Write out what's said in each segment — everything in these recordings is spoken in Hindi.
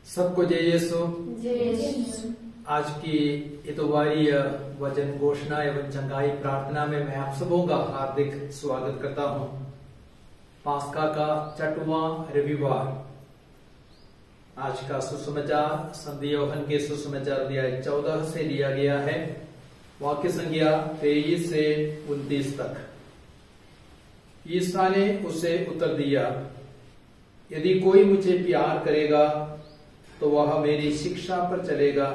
सबको जय यीशु। आज की इतवारी वचन घोषणा एवं चंगाई प्रार्थना में मैं आप सबों का हार्दिक स्वागत करता हूं। पास्का का 6वां रविवार। आज का सुसमाचार संत यूहन्ना के सुसमाचार अध्याय 14 से लिया गया है। वाक्य संख्या 23 से 29 तक। ईसा ने उसे उत्तर दिया, यदि कोई मुझे प्यार करेगा तो वह मेरी शिक्षा पर चलेगा।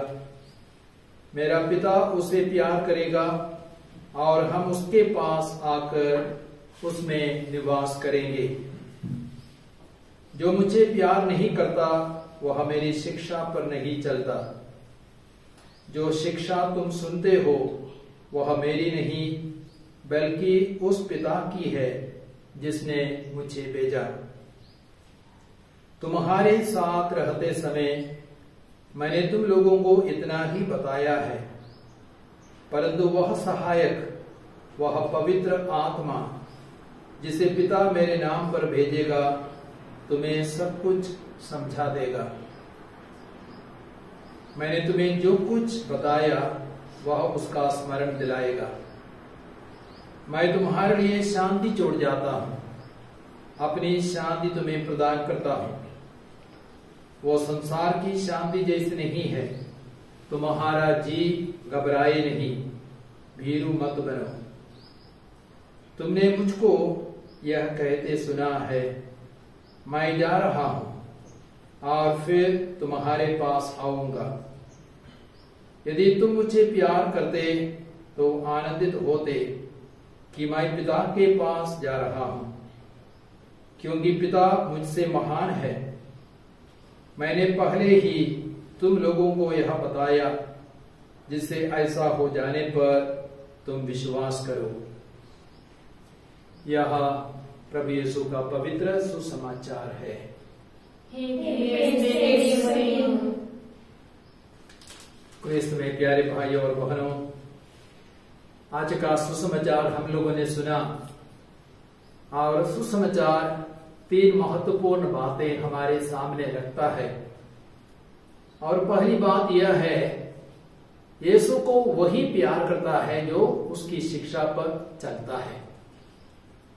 मेरा पिता उसे प्यार करेगा और हम उसके पास आकर उसमें निवास करेंगे। जो मुझे प्यार नहीं करता वह मेरी शिक्षा पर नहीं चलता। जो शिक्षा तुम सुनते हो वह मेरी नहीं बल्कि उस पिता की है जिसने मुझे भेजा। तुम्हारे साथ रहते समय मैंने तुम लोगों को इतना ही बताया है, परंतु वह सहायक, वह पवित्र आत्मा जिसे पिता मेरे नाम पर भेजेगा तुम्हें सब कुछ समझा देगा। मैंने तुम्हें जो कुछ बताया वह उसका स्मरण दिलाएगा। मैं तुम्हारे लिए शांति छोड़ जाता हूं, अपनी शांति तुम्हें प्रदान करता हूं। वो संसार की शांति जैसी नहीं है। तुम्हारा जी घबराए नहीं, भीरू मत बनो। तुमने मुझको यह कहते सुना है, मैं जा रहा हूं और फिर तुम्हारे पास आऊंगा। यदि तुम मुझे प्यार करते तो आनंदित होते कि मैं पिता के पास जा रहा हूं, क्योंकि पिता मुझसे महान है। मैंने पहले ही तुम लोगों को यह बताया, जिससे ऐसा हो जाने पर तुम विश्वास करो। यह प्रभु यीशु का पवित्र सुसमाचार है। क्रिस्त में प्यारे भाइयों और बहनों, आज का सुसमाचार हम लोगों ने सुना और सुसमाचार 3 महत्वपूर्ण बातें हमारे सामने रखता है। और पहली बात यह है, यीशु को वही प्यार करता है जो उसकी शिक्षा पर चलता है।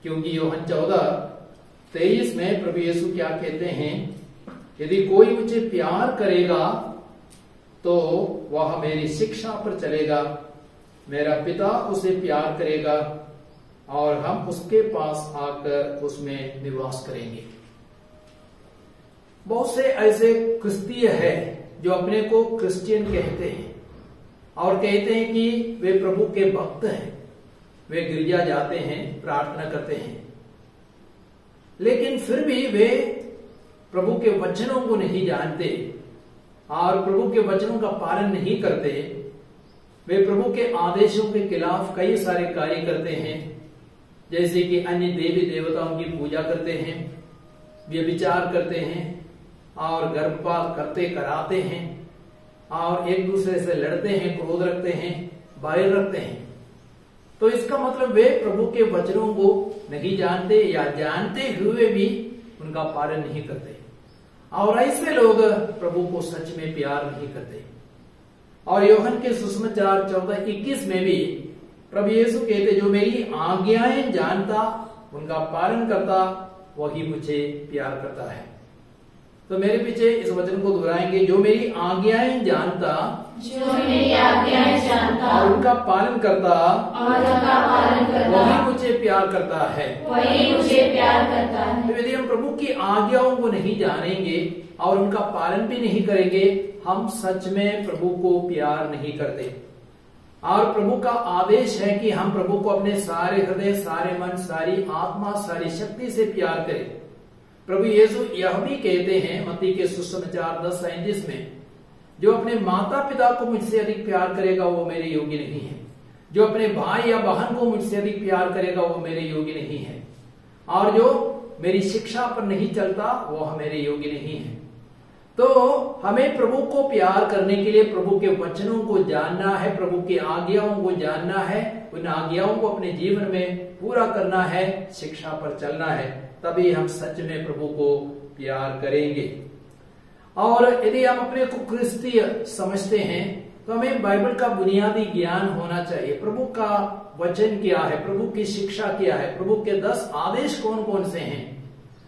क्योंकि यूहन्ना 14:23 में प्रभु यीशु क्या कहते हैं, यदि कोई मुझे प्यार करेगा तो वह मेरी शिक्षा पर चलेगा। मेरा पिता उसे प्यार करेगा और हम उसके पास आकर उसमें निवास करेंगे। बहुत से ऐसे क्रिस्तीय है जो अपने को क्रिश्चियन कहते हैं और कहते हैं कि वे प्रभु के भक्त हैं, वे गिरजा जाते हैं, प्रार्थना करते हैं, लेकिन फिर भी वे प्रभु के वचनों को नहीं जानते और प्रभु के वचनों का पालन नहीं करते। वे प्रभु के आदेशों के खिलाफ कई सारे कार्य करते हैं, जैसे कि अन्य देवी देवताओं की पूजा करते हैं, व्यभिचार करते हैं और गर्भपात करते कराते हैं और एक दूसरे से लड़ते हैं, क्रोध रखते हैं, बैर रखते हैं। तो इसका मतलब वे प्रभु के वचनों को नहीं जानते या जानते हुए भी उनका पालन नहीं करते। और ऐसे लोग प्रभु को सच में प्यार नहीं करते। और यूहन्ना के सुसमाचार 14:21 में भी प्रभु यीशु कहते, जो मेरी आज्ञाएं जानता, उनका पालन करता, वही मुझे प्यार करता है। तो मेरे पीछे इस वचन को दोहराएंगे, जो मेरी आज्ञाएं जानता, और उनका पालन करता, वही मुझे प्यार करता है। तो यदि हम प्रभु की आज्ञाओं को नहीं जानेंगे और उनका पालन भी नहीं करेंगे, हम सच में प्रभु को प्यार नहीं करते। और प्रभु का आदेश है कि हम प्रभु को अपने सारे हृदय, सारे मन, सारी आत्मा, सारी शक्ति से प्यार करें। प्रभु यीशु यह भी कहते हैं मत्ती के सुसमाचार 10:37 में, जो अपने माता पिता को मुझसे अधिक प्यार करेगा वो मेरे योग्य नहीं है। जो अपने भाई या बहन को मुझसे अधिक प्यार करेगा वो मेरे योग्य नहीं है। और जो मेरी शिक्षा पर नहीं चलता वह मेरे योग्य नहीं है। तो हमें प्रभु को प्यार करने के लिए प्रभु के वचनों को जानना है, प्रभु की आज्ञाओं को जानना है, उन आज्ञाओं को अपने जीवन में पूरा करना है, शिक्षा पर चलना है, तभी हम सच में प्रभु को प्यार करेंगे। और यदि हम अपने को क्रिस्तीय समझते हैं तो हमें बाइबल का बुनियादी ज्ञान होना चाहिए। प्रभु का वचन क्या है, प्रभु की शिक्षा क्या है, प्रभु के 10 आदेश कौन कौन से हैं।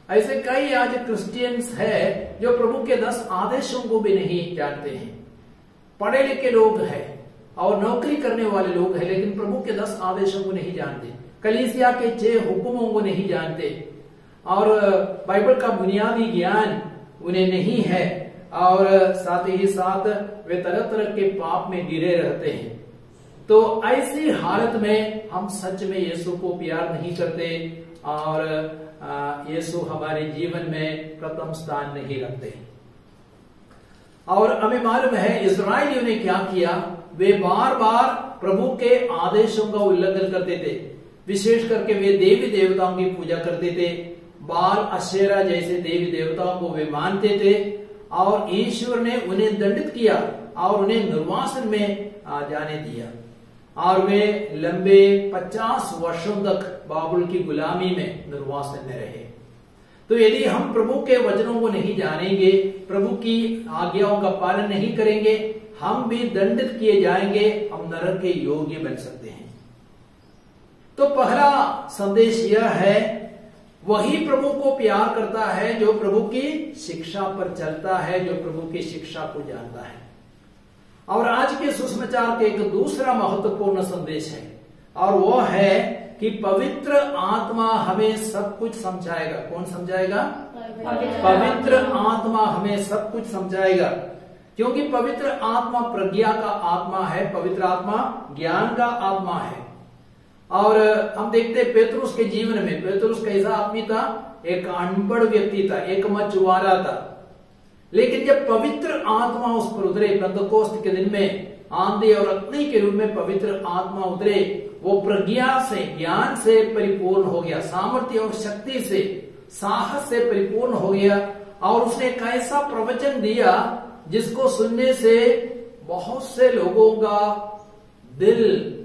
ऐसे कई आज क्रिश्चियंस है जो प्रभु के 10 आदेशों को भी नहीं जानते हैं। पढ़े लिखे लोग हैं और नौकरी करने वाले लोग हैं, लेकिन प्रभु के 10 आदेशों को नहीं जानते, कलीसिया के 6 हुक्मों को नहीं जानते और बाइबल का बुनियादी ज्ञान उन्हें नहीं है और साथ ही साथ वे तरह तरह के पाप में गिरे रहते हैं। तो ऐसी हालत में हम सच में यीशु को प्यार नहीं करते और यीशु हमारे जीवन में प्रथम स्थान नहीं रखते। और हमें मालूम है इस्राएलियों ने क्या किया, वे बार बार प्रभु के आदेशों का उल्लंघन करते थे। विशेष करके वे देवी देवताओं की पूजा करते थे, बाल अशेरा जैसे देवी देवताओं को वे मानते थे और ईश्वर ने उन्हें दंडित किया और उन्हें निर्वासन में जाने दिया और वे लंबे 50 वर्षों तक बाबुल की गुलामी में निर्वासन में रहे। तो यदि हम प्रभु के वचनों को नहीं जानेंगे, प्रभु की आज्ञाओं का पालन नहीं करेंगे, हम भी दंडित किए जाएंगे, हम नरक के योग्य बन सकते हैं। तो पहला संदेश यह है, वही प्रभु को प्यार करता है जो प्रभु की शिक्षा पर चलता है, जो प्रभु की शिक्षा को जानता है। और आज के सुसमाचार के एक दूसरा महत्वपूर्ण संदेश है और वो है कि पवित्र आत्मा हमें सब कुछ समझाएगा। कौन समझाएगा? पवित्र आत्मा हमें सब कुछ समझाएगा, क्योंकि पवित्र आत्मा प्रज्ञा का आत्मा है, पवित्र आत्मा ज्ञान का आत्मा है। और हम देखते पेतरुस के जीवन में, पेतरुस कैसा आदमी था? एक अनपढ़ व्यक्ति था, एक मछुआरा था, लेकिन जब पवित्र आत्मा उस पर उतरे, पेंतकोस्त के दिन में आंधी और अग्नि के रूप में पवित्र आत्मा उतरे, वो प्रज्ञा से, ज्ञान से परिपूर्ण हो गया, सामर्थ्य और शक्ति से, साहस से परिपूर्ण हो गया और उसने एक ऐसा प्रवचन दिया जिसको सुनने से बहुत से लोगों का दिल,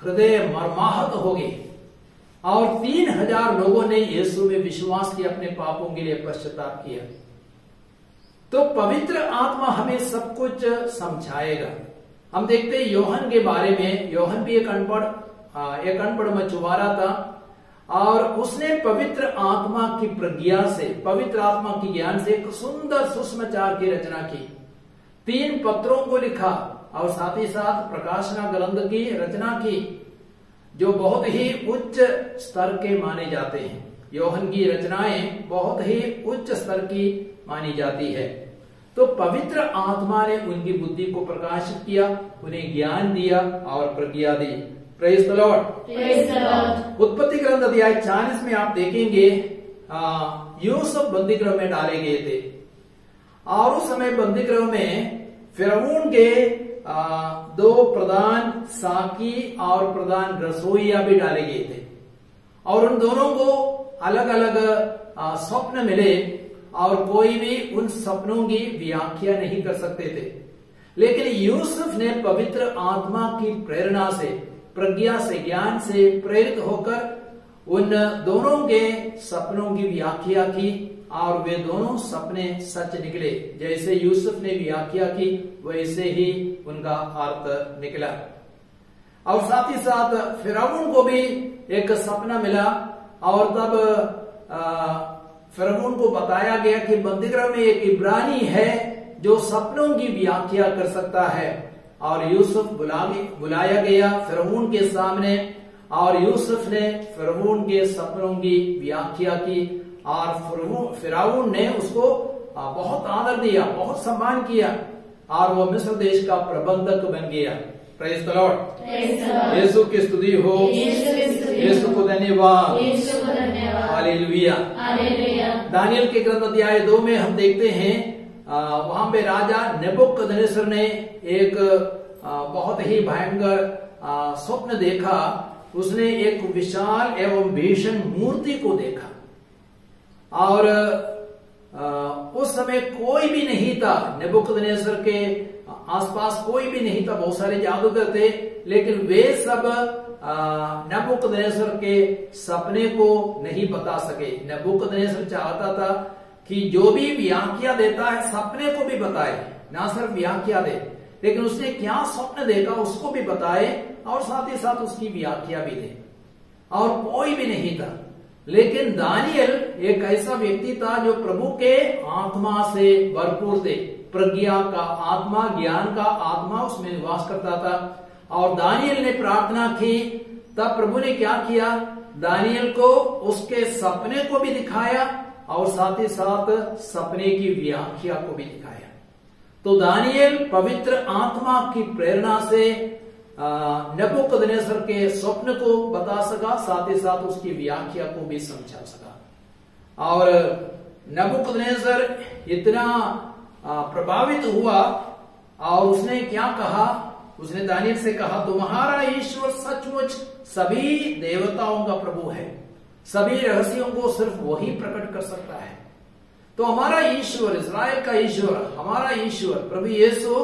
हृदय मर्माहत हो गए और 3000 लोगों ने यीशु में विश्वास किया, अपने पापों के लिए पश्चाताप किया। तो पवित्र आत्मा हमें सब कुछ समझाएगा। हम देखते हैं योहन के बारे में, योहन भी एक अनपढ़ मछुआरा था और उसने पवित्र आत्मा की प्रज्ञा से, पवित्र आत्मा की ज्ञान से एक सुंदर सुसमाचार की रचना की, 3 पत्रों को लिखा और साथ ही साथ प्रकाशना ग्रंथ की रचना की, जो बहुत ही उच्च स्तर के माने जाते हैं। योहन की रचनाएं बहुत ही उच्च स्तर की मानी जाती है। तो पवित्र आत्मा ने उनकी बुद्धि को प्रकाशित किया, उन्हें ज्ञान दिया और प्रज्ञा दी। Praise the lord. उत्पत्ति ग्रंथ अध्याय 40 में आप देखेंगे यूसुफ बंदीगृह में डाले गए थे और उस समय बंदीगृह में फिरौन के 2 प्रधान साकी और प्रधान रसोइया भी डाले गए थे और उन दोनों को अलग अलग स्वप्न मिले और कोई भी उन सपनों की व्याख्या नहीं कर सकते थे। लेकिन यूसुफ ने पवित्र आत्मा की प्रेरणा से, प्रज्ञा से, ज्ञान से प्रेरित होकर उन दोनों के सपनों की व्याख्या की और वे दोनों सपने सच निकले। जैसे यूसुफ ने व्याख्या की वैसे ही उनका अर्थ निकला। और साथ ही साथ फिरौन को भी एक सपना मिला और तब फिरौन को बताया गया कि बंदीगृह में एक इब्रानी है जो सपनों की व्याख्या कर सकता है और यूसुफ बुलाया गया फिरौन के सामने और यूसुफ ने फिरौन के सपनों की व्याख्या की और फिरौन ने उसको बहुत आदर दिया, बहुत सम्मान किया और वो मिस्र देश का प्रबंधक बन गया। Praise the Lord. यीशु की स्तुति हो, यीशु को धन्यवाद, हालेलुया। दानियल के ग्रंथ अध्याय 2 में हम देखते हैं वहां पे राजा नेबुकदनेस्सर ने एक बहुत ही भयंकर स्वप्न देखा। उसने एक विशाल एवं भीषण मूर्ति को देखा और उस समय कोई भी नहीं था, नेबुकदनेस्सर के आसपास कोई भी नहीं था, बहुत सारे जादूगर थे, लेकिन वे सब नेबुकदनेस्सर के सपने को नहीं बता सके। नेबुकदनेस्सर चाहता था कि जो भी व्याख्या देता है सपने को भी बताए, ना सिर्फ व्याख्या दे, लेकिन उसने क्या स्वप्न देखा उसको भी बताए और साथ ही साथ उसकी व्याख्या भी दे। और कोई भी नहीं था, लेकिन दानियल एक ऐसा व्यक्ति था जो प्रभु के आत्मा से भरपूर थे। प्रज्ञा का आत्मा, ज्ञान का आत्मा उसमें निवास करता था। और दानियल ने प्रार्थना की, तब प्रभु ने क्या किया, दानियल को उसके सपने को भी दिखाया और साथ ही साथ सपने की व्याख्या को भी दिखाया। तो दानियल पवित्र आत्मा की प्रेरणा से नबूकदनेस्सर के स्वप्न को बता सका, साथ ही साथ उसकी व्याख्या को भी समझा सका। और नबूकदनेस्सर इतना प्रभावित हुआ और उसने क्या कहा, उसने दानियल से कहा, तुम्हारा ईश्वर सचमुच सभी देवताओं का प्रभु है, सभी रहस्यों को सिर्फ वही प्रकट कर सकता है। तो हमारा ईश्वर, इस्राएल का ईश्वर, हमारा ईश्वर प्रभु यीशु,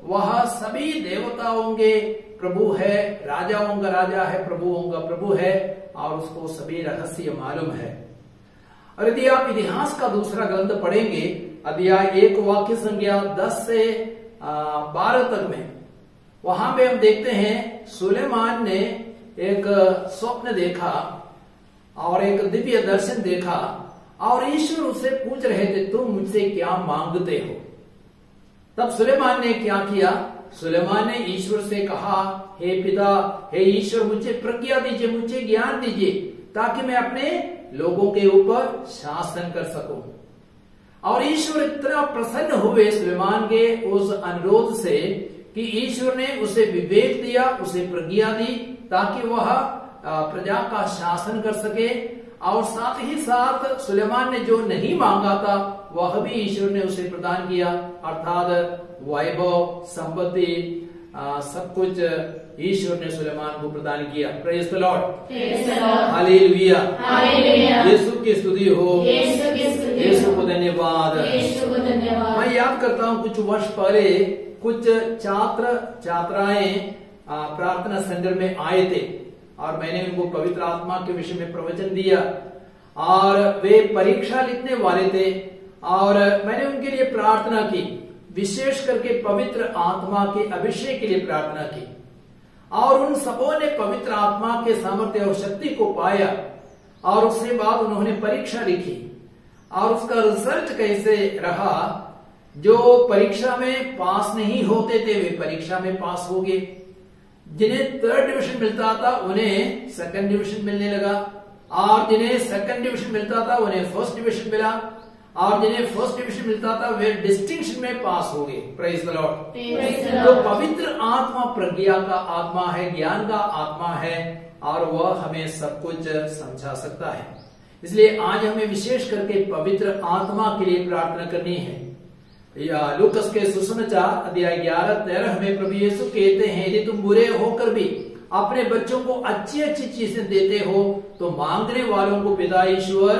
वह सभी देवताओं के प्रभु है, राजाओं का राजा है, प्रभुओं का प्रभु है और उसको सभी रहस्य मालूम है। और यदि आप इतिहास का दूसरा ग्रंथ पढ़ेंगे, अध्याय 1 वाक्य संख्या 10 से 12 तक में, वहां पे हम देखते हैं सुलेमान ने एक स्वप्न देखा और एक दिव्य दर्शन देखा और ईश्वर उससे पूछ रहे थे, तुम मुझसे क्या मांगते हो? तब सुलेमान ने क्या किया, सुलेमान ने ईश्वर से कहा, हे पिता, हे ईश्वर, मुझे प्रज्ञा दीजिए, मुझे ज्ञान दीजिए, ताकि मैं अपने लोगों के ऊपर शासन कर सकूं। और ईश्वर इतना प्रसन्न हुए सुलेमान के उस अनुरोध से कि ईश्वर ने उसे विवेक दिया, उसे प्रज्ञा दी, ताकि वह प्रजा का शासन कर सके। और साथ ही साथ सुलेमान ने जो नहीं मांगा था वह भी ईश्वर ने उसे प्रदान किया, अर्थात वैभव, संपत्ति, सब कुछ ईश्वर ने सुलेमान को प्रदान किया। Praise the Lord, hallelujah, Yeshu की स्तुति हो, यीशु को धन्यवाद। मैं याद करता हूँ कुछ वर्ष पहले कुछ छात्राएं प्रार्थना सेंटर में आए थे और मैंने उनको पवित्र आत्मा के विषय में प्रवचन दिया और वे परीक्षा लिखने वाले थे और मैंने उनके लिए प्रार्थना की, विशेष करके पवित्र आत्मा के अभिषेक के लिए प्रार्थना की। और उन सबों ने पवित्र आत्मा के सामर्थ्य और शक्ति को पाया और उसके बाद उन्होंने परीक्षा लिखी और उसका रिजल्ट कैसे रहा, जो परीक्षा में पास नहीं होते थे वे परीक्षा में पास हो गए, जिन्हें 3rd डिवीजन मिलता था उन्हें 2nd डिवीजन मिलने लगा और जिन्हें 2nd डिवीजन मिलता था उन्हें 1st डिवीजन मिला और जिन्हें 1st डिवीजन मिलता था वे डिस्टिंक्शन में पास हो गए। Praise the Lord. तो पवित्र आत्मा प्रज्ञा का आत्मा है, ज्ञान का आत्मा है और वह हमें सब कुछ समझा सकता है। इसलिए आज हमें विशेष करके पवित्र आत्मा के लिए प्रार्थना करनी है। या लूकस के सुसमाचार अध्याय 11-13 में प्रभु यीशु कहते हैं, यदि तुम बुरे होकर भी अपने बच्चों को अच्छी अच्छी चीजें देते हो तो मांगने वालों को पिता ईश्वर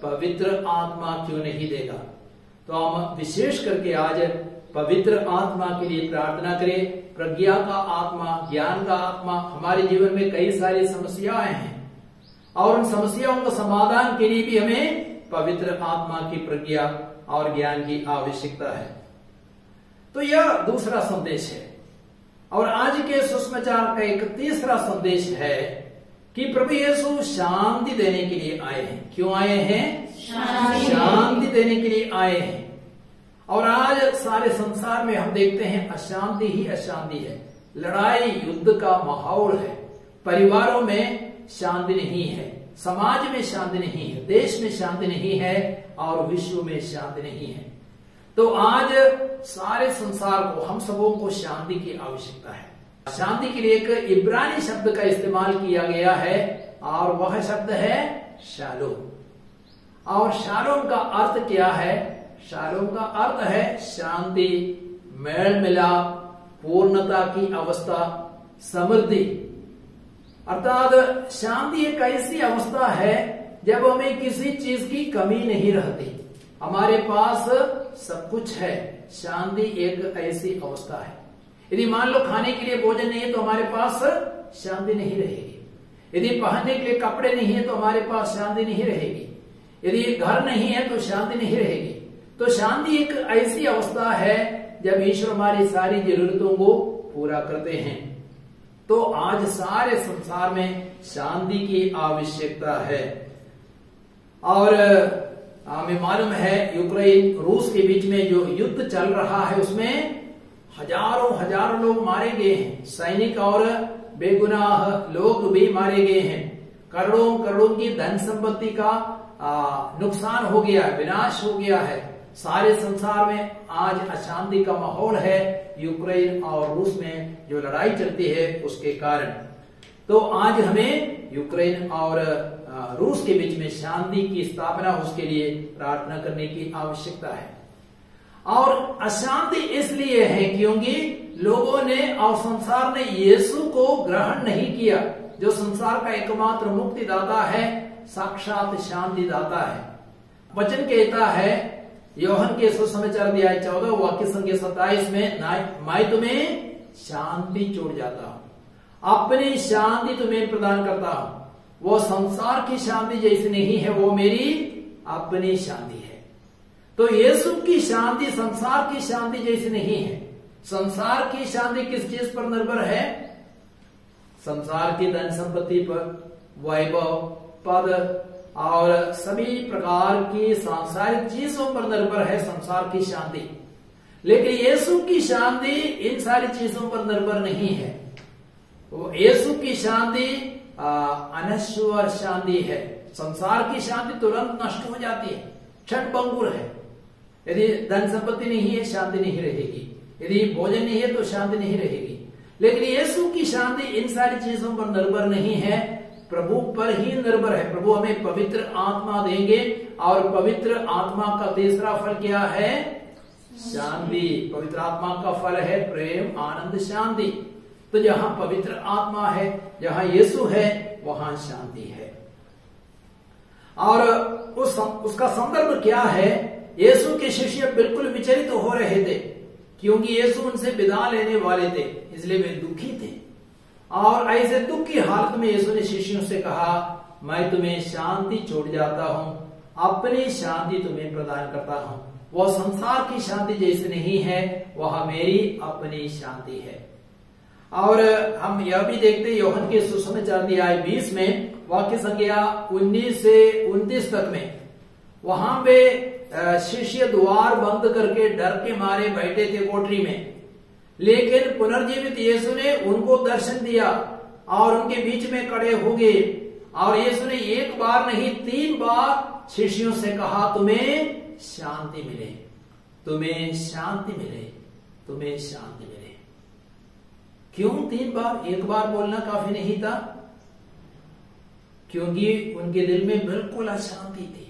पवित्र आत्मा क्यों नहीं देगा। तो हम विशेष करके आज पवित्र आत्मा के लिए प्रार्थना करें। प्रज्ञा का आत्मा, ज्ञान का आत्मा, हमारे जीवन में कई सारी समस्याएं हैं और उन समस्याओं का समाधान के लिए भी हमें पवित्र आत्मा की प्रज्ञा और ज्ञान की आवश्यकता है। तो यह दूसरा संदेश है। और आज के सुसमाचार का एक तीसरा संदेश है कि प्रभु यीशु शांति देने के लिए आए हैं। क्यों आए हैं? शांति देने के लिए आए हैं। और आज सारे संसार में हम देखते हैं अशांति ही अशांति है, लड़ाई युद्ध का माहौल है, परिवारों में शांति नहीं है, समाज में शांति नहीं है, देश में शांति नहीं है और विश्व में शांति नहीं है। तो आज सारे संसार को, हम सबों को शांति की आवश्यकता है। शांति के लिए एक इब्रानी शब्द का इस्तेमाल किया गया है और वह शब्द है शालोम। और शालोम का अर्थ क्या है? शालोम का अर्थ है शांति, मेल मिलाप, पूर्णता की अवस्था, समृद्धि। अर्थात शांति एक ऐसी अवस्था है जब हमें किसी चीज की कमी नहीं रहती, हमारे पास सब कुछ है। शांति एक ऐसी अवस्था है। यदि मान लो खाने के लिए भोजन नहीं है तो हमारे पास शांति नहीं रहेगी। यदि पहनने के लिए कपड़े नहीं है तो हमारे पास शांति नहीं रहेगी। यदि घर नहीं है तो शांति नहीं रहेगी। तो शांति एक ऐसी अवस्था है जब ईश्वर हमारी सारी जरूरतों को पूरा करते हैं। तो आज सारे संसार में शांति की आवश्यकता है। और हमें मालूम है यूक्रेन रूस के बीच में जो युद्ध चल रहा है उसमें हजारों लोग मारे गए हैं, सैनिक और बेगुनाह लोग भी मारे गए हैं। करोड़ों की धन संपत्ति का नुकसान हो गया, विनाश हो गया है। सारे संसार में आज अशांति का माहौल है यूक्रेन और रूस में जो लड़ाई चलती है उसके कारण। तो आज हमें यूक्रेन और रूस के बीच में शांति की स्थापना, उसके लिए प्रार्थना करने की आवश्यकता है। और अशांति इसलिए है क्योंकि लोगों ने और संसार ने यीशु को ग्रहण नहीं किया, जो संसार का एकमात्र मुक्तिदाता है, साक्षात शांति दाता है। वचन कहता है यूहन्ना के सुसमाचार अध्याय 14 वाक्य संख्या 27 में, मैं तुम्हें शांति छोड़ जाता हूं, अपनी शांति तुम्हें प्रदान करता हूं। वो संसार की शांति जैसी नहीं है, वो मेरी अपनी शांति है। तो यीशु की शांति संसार की शांति जैसी नहीं है। संसार की शांति किस चीज पर निर्भर है? संसार की धन संपत्ति पर, वैभव, पद और सभी प्रकार की सांसारिक चीजों पर निर्भर है संसार की शांति। लेकिन यीशु की शांति इन सारी चीजों पर निर्भर नहीं है। वो यीशु की शांति अनश्वर शांति है। संसार की शांति तुरंत नष्ट हो जाती है, क्षणभंगुर है। यदि धन संपत्ति नहीं है शांति नहीं रहेगी, यदि भोजन नहीं है तो शांति नहीं रहेगी। लेकिन यीशु की शांति इन सारी चीजों पर निर्भर नहीं है, प्रभु पर ही निर्भर है। प्रभु हमें पवित्र आत्मा देंगे और पवित्र आत्मा का तीसरा फल क्या है? शांति। पवित्र आत्मा का फल है प्रेम, आनंद, शांति। तो जहां पवित्र आत्मा है, जहां यीशु है, वहां शांति है। और उसका संदर्भ क्या है? यीशु के शिष्य बिल्कुल विचलित हो रहे थे क्योंकि यीशु उनसे विदा लेने वाले थे, इसलिए वे दुखी थे। और ऐसे दुख की हालत में यीशु ने शिष्यों से कहा, मैं तुम्हें शांति छोड़ जाता हूं, अपनी शांति तुम्हें प्रदान करता हूं। वह संसार की शांति जैसी नहीं है, वह मेरी अपनी शांति है। और हम यह भी देखते हैं यूहन्ना के सुसमाचार अध्याय 20 में वाक्य संख्या 19 से 29 तक में, वहां पे शिष्य द्वार बंद करके डर के मारे बैठे थे कोठरी में। लेकिन पुनर्जीवित यीशु ने उनको दर्शन दिया और उनके बीच में खड़े हो गए। और यीशु ने एक बार नहीं 3 बार शिष्यों से कहा, तुम्हें शांति मिले, तुम्हें शांति मिले, तुम्हें शांति मिले। क्यों 3 बार? एक बार बोलना काफी नहीं था, क्योंकि उनके दिल में बिल्कुल अशांति थी।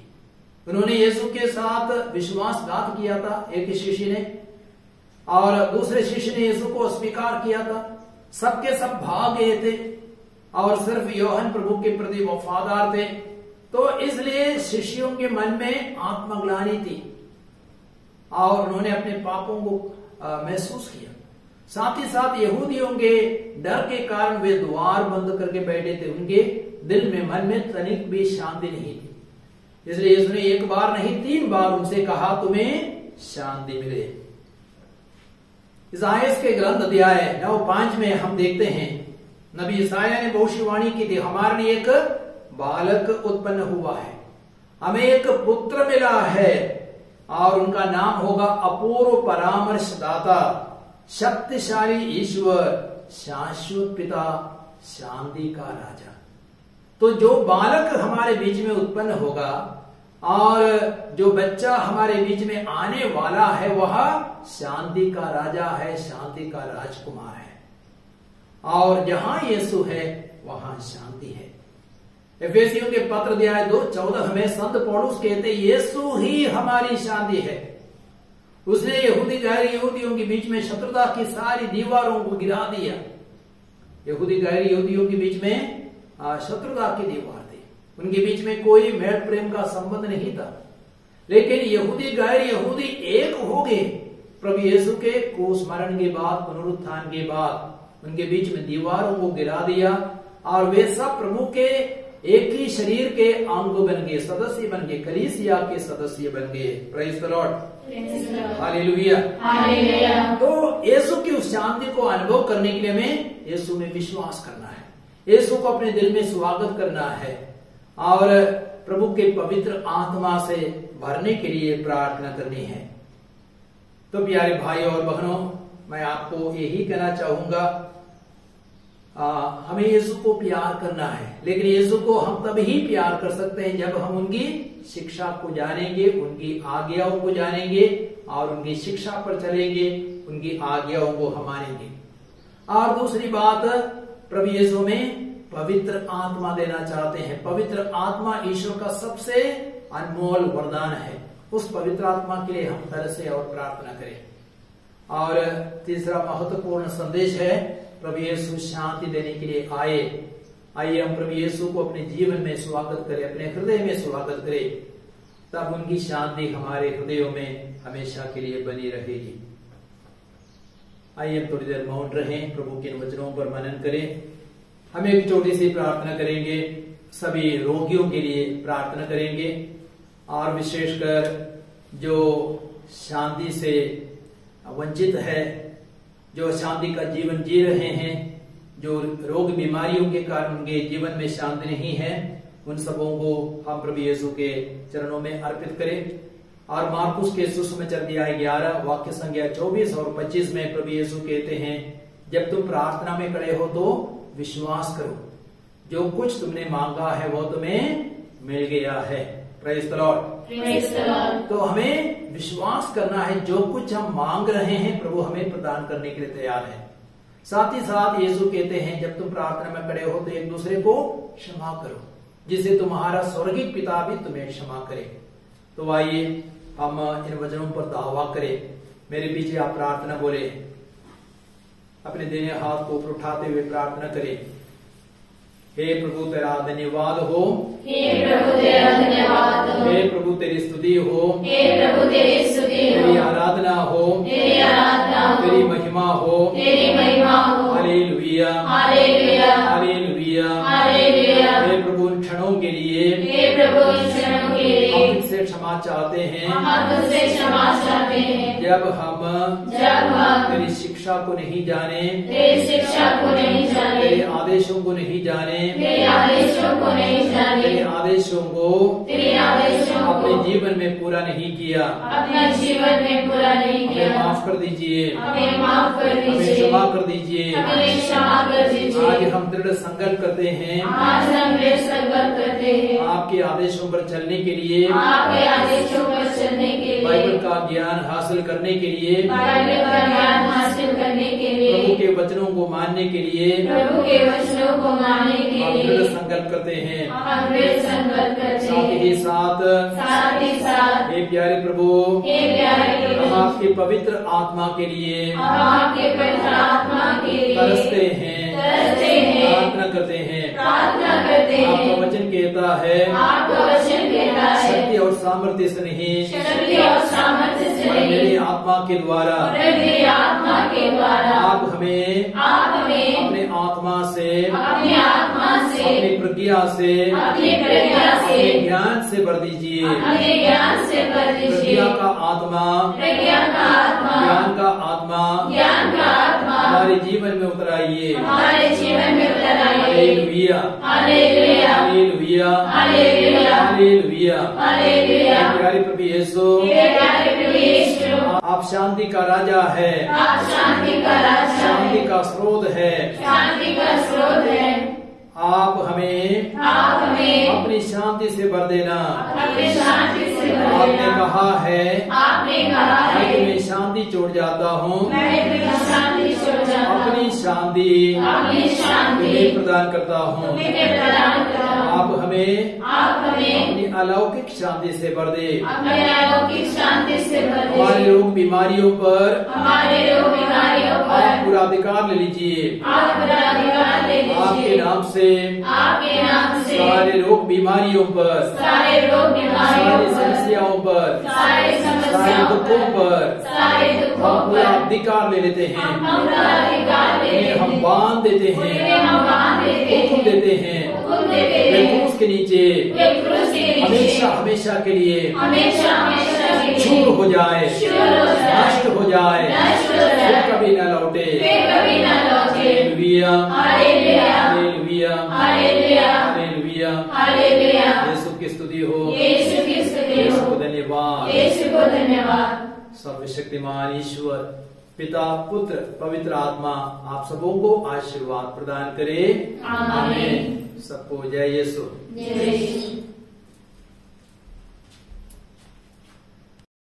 उन्होंने यीशु के साथ विश्वासघात किया था, एक शिष्य ने, और दूसरे शिष्य ने यीशु को अस्वीकार किया था। सबके सब भाग गए थे और सिर्फ यूहन्ना प्रभु के प्रति वफादार थे। तो इसलिए शिष्यों के मन में आत्मग्लानि थी और उन्होंने अपने पापों को महसूस किया। साथ ही साथ यहूदियों के डर के कारण वे द्वार बंद करके बैठे थे। उनके दिल में, मन में तनिक भी शांति नहीं थी। इसलिए यीशु ने एक बार नहीं 3 बार उनसे कहा, तुम्हें शांति मिले। इसायाह के ग्रंथ अध्याय 9:5 में हम देखते हैं, नबी इसायाह ने भविष्यवाणी की थी, हमारे लिए एक बालक उत्पन्न हुआ है, हमें एक पुत्र मिला है और उनका नाम होगा अपूर्व परामर्शदाता, शक्तिशाली ईश्वर, शाश्वत पिता, शांति का राजा। तो जो बालक हमारे बीच में उत्पन्न होगा और जो बच्चा हमारे बीच में आने वाला है, वह शांति का राजा है, शांति का राजकुमार है। और जहां यीशु है वहां शांति है। एफेसियों के पत्र अध्याय 2:14 में संत पौलुस कहते, यीशु ही हमारी शांति है। उसने यहूदी गैर यहूदियों के बीच में शत्रुता की सारी दीवारों को गिरा दिया। यहूदी गैर यहूदियों के बीच में शत्रुता की दीवार थी, उनके बीच में कोई मेल प्रेम का संबंध नहीं था। लेकिन यहूदी गैर यहूदी एक हो गए प्रभु यीशु के क्रूस मरण के बाद, पुनरुत्थान के बाद। उनके बीच में दीवारों को गिरा दिया और वे सब प्रभु के एक ही शरीर के अंग बन गए, सदस्य बन गए, कलीसिया के सदस्य बन गए। Praise the Lord, hallelujah. तो यीशु की उस शांति को अनुभव करने के लिए हमें यीशु में विश्वास करना है, यीशु को अपने दिल में स्वागत करना है और प्रभु के पवित्र आत्मा से भरने के लिए प्रार्थना करनी है। तो प्यारे भाई और बहनों, मैं आपको यही कहना चाहूंगा, हमें यीशु को प्यार करना है, लेकिन यीशु को हम तब ही प्यार कर सकते हैं जब हम उनकी शिक्षा को जानेंगे, उनकी आज्ञाओं को जानेंगे और उनकी शिक्षा पर चलेंगे, उनकी आज्ञाओं को हम मानेंगे। और दूसरी बात, प्रभु यीशु में पवित्र आत्मा देना चाहते हैं। पवित्र आत्मा ईश्वर का सबसे अनमोल वरदान है। उस पवित्र आत्मा के लिए हम तरसे और प्रार्थना करें। और तीसरा महत्वपूर्ण संदेश है, प्रभु यीशु शांति देने के लिए आए। आइए हम प्रभु यीशु को अपने जीवन में स्वागत करें, अपने हृदय में स्वागत करें, तब उनकी शांति हमारे हृदयों में हमेशा के लिए बनी रहेगी। आइए हम थोड़ी देर मौन रहें, प्रभु के वचनों पर मनन करें। हम एक छोटी सी प्रार्थना करेंगे, सभी रोगियों के लिए प्रार्थना करेंगे और विशेषकर जो शांति से वंचित है, जो शांति का जीवन जी रहे हैं, जो रोग बीमारियों के कारण उनके जीवन में शांति नहीं है, उन सबों को हम प्रभु यीशु के चरणों में अर्पित करें। और मार्कुस के सुसमाचार अध्याय 11 वाक्य संख्या 24 और 25 में प्रभु यीशु कहते हैं, जब तुम प्रार्थना में खड़े हो तो विश्वास करो, जो कुछ तुमने मांगा है वो तुम्हें मिल गया है। Praise the Lord. तो हमें विश्वास करना है, जो कुछ हम मांग रहे हैं प्रभु हमें प्रदान करने के लिए तैयार है। साथ ही साथ यीशु कहते हैं, जब तुम प्रार्थना में खड़े हो तो एक दूसरे को क्षमा करो, जिसे तुम्हारा स्वर्गीय पिता भी तुम्हें क्षमा करे। तो आइए हम इन वचनों पर दावा करें। मेरे पीछे आप प्रार्थना बोले, अपने दाहिने हाथ को ऊपर उठाते हुए प्रार्थना करें। हे प्रभु तेरा धन्यवाद हो, हे प्रभु तेरा धन्यवाद हो, हे प्रभु तेरी स्तुति हो, हे प्रभु तेरी स्तुति हो, तेरी आराधना हो, तेरी आराधना हो, तेरी महिमा हो, तेरी महिमा हो। Hallelujah, hallelujah, hallelujah, hallelujah. हे प्रभु इन क्षणों के लिए, हे प्रभु इन क्षणों के लिए हम तुझसे क्षमा चाहते हैं, हम तुझसे क्षमा चाहते हैं, जब हम तेरी शिक्षा को नहीं जाने, तेरी शिक्षा को नहीं जाने, तेरे आदेशों को नहीं जाने, तेरे आदेशों को नहीं जाने, तेरे आदेशों को तेरे आदेशों अपने को जीवन में पूरा नहीं किया, अपने जीवन में पूरा नहीं किया। हमें माफ कर दीजिए, हमें माफ कर हमें दीजिए, क्षमा कर दीजिए। हमें क्षमा कर दीजिए। आज हम दृढ़ संकल्प करते हैं, आज हम दृढ़ संकल्प करते हैं आपके आदेशों पर चलने के लिए, आपके आदेशों पर चलने के लिए, बाइबल का ज्ञान हासिल करने के लिए, बाइबल का ज्ञान हासिल करने के प्रभु लिए, के वचनों को मानने के लिए प्रभु के वचनों को मानने के हम लिए दृढ़ संकल्प करते हैं। हम दृढ़ संकल्प करते साथ ही हैं। साथ साथ ही साथ हे प्यारे प्रभु, हे प्यारे हम प्रभु, आपके पवित्र आत्मा के लिए हम आपके पवित्र आत्मा के लिए तरसते हैं, प्रार्थना करते हैं। प्रार्थना करते हैं। आपका वचन कहता है, आपका वचन कहता है, शक्ति और सामर्थ्य से नहीं, शक्ति और सामर्थ्य से पर नहीं, मेरी आत्मा के द्वारा मेरी आत्मा के द्वारा आप हमें अपने आत्मा से, अपनी आत्मा से, अपनी प्रज्ञा से, अपनी प्रज्ञा से, अपने ज्ञान से भर दीजिए। अपने ज्ञान से भर दीजिए। प्रज्ञा का आत्मा, प्रज्ञा का आत्मा, ज्ञान का आत्मा ज्ञान का आत्मा हमारे जीवन में उतराइए। हमारे जीवन में उतर आइए। Hallelujah, hallelujah, hallelujah, hallelujah, hallelujah. Hallelujah. प्यारे प्रभु यीशु, हे प्यारे प्रभु यीशु, आप शांति का राजा है, आप शांति का राजा शांति है, का स्रोत है। शांति का स्रोत है। आप हमें अपनी शांति से भर देना। अपनी शांति से भर आपने देना। कहा है, आपने कहा मैं है, तुम्हें शांति छोड़ जाता हूँ, मैं तुम्हें शांति छोड़ जाता हूँ। अपनी शांति अपनी शांति तुम्हें प्रदान करता हूँ। तुम्हें प्रदान करता हूँ। आप हमें आप हमें अपनी अलौकिक शांति से भर दे। अपने अलौकिक शांति से भर दे। हमारे रोग बीमारियों पर हमारे रोग बीमारियों पर आप पूरा अधिकार ले लीजिए। आप पूरा अधिकार ले आपके लीजिए। नाम से आपके नाम से सारे रोग बीमारियों पर, सारे रोग बीमारियों सारी पर, समस्याओं पर, सारे सारे समस्याओं दुखों पर सारे दुखों हम पूरा पर अधिकार ले लेते हैं। हम पूरा अधिकार ले उन्हें हम लेते बांध देते हैं। हैं, हम बांध देते हुक्म हैं, देते हैं। हुक्म देते वे हैं। क्रूस के नीचे वे क्रूस के नीचे हमेशा हमेशा के लिए हमेशा हमेशा के लिए चूर हो जाए, चूर हो जाए, नष्ट हो जाए, नष्ट हो जाए, फिर कभी न लौटे। फिर कभी न लौटे। Hallelujah, hallelujah, hallelujah, hallelujah, hallelujah. Hallelujah. Yeshu की स्तुति हो, यीशु की स्तुति यीशु हो। को धन्यवाद। यीशु को धन्यवाद। सर्वशक्तिमान ईश्वर पिता पुत्र पवित्र आत्मा आप सबों को आशीर्वाद प्रदान करे। आमीन। सबको जय यीशु। जय यीशु।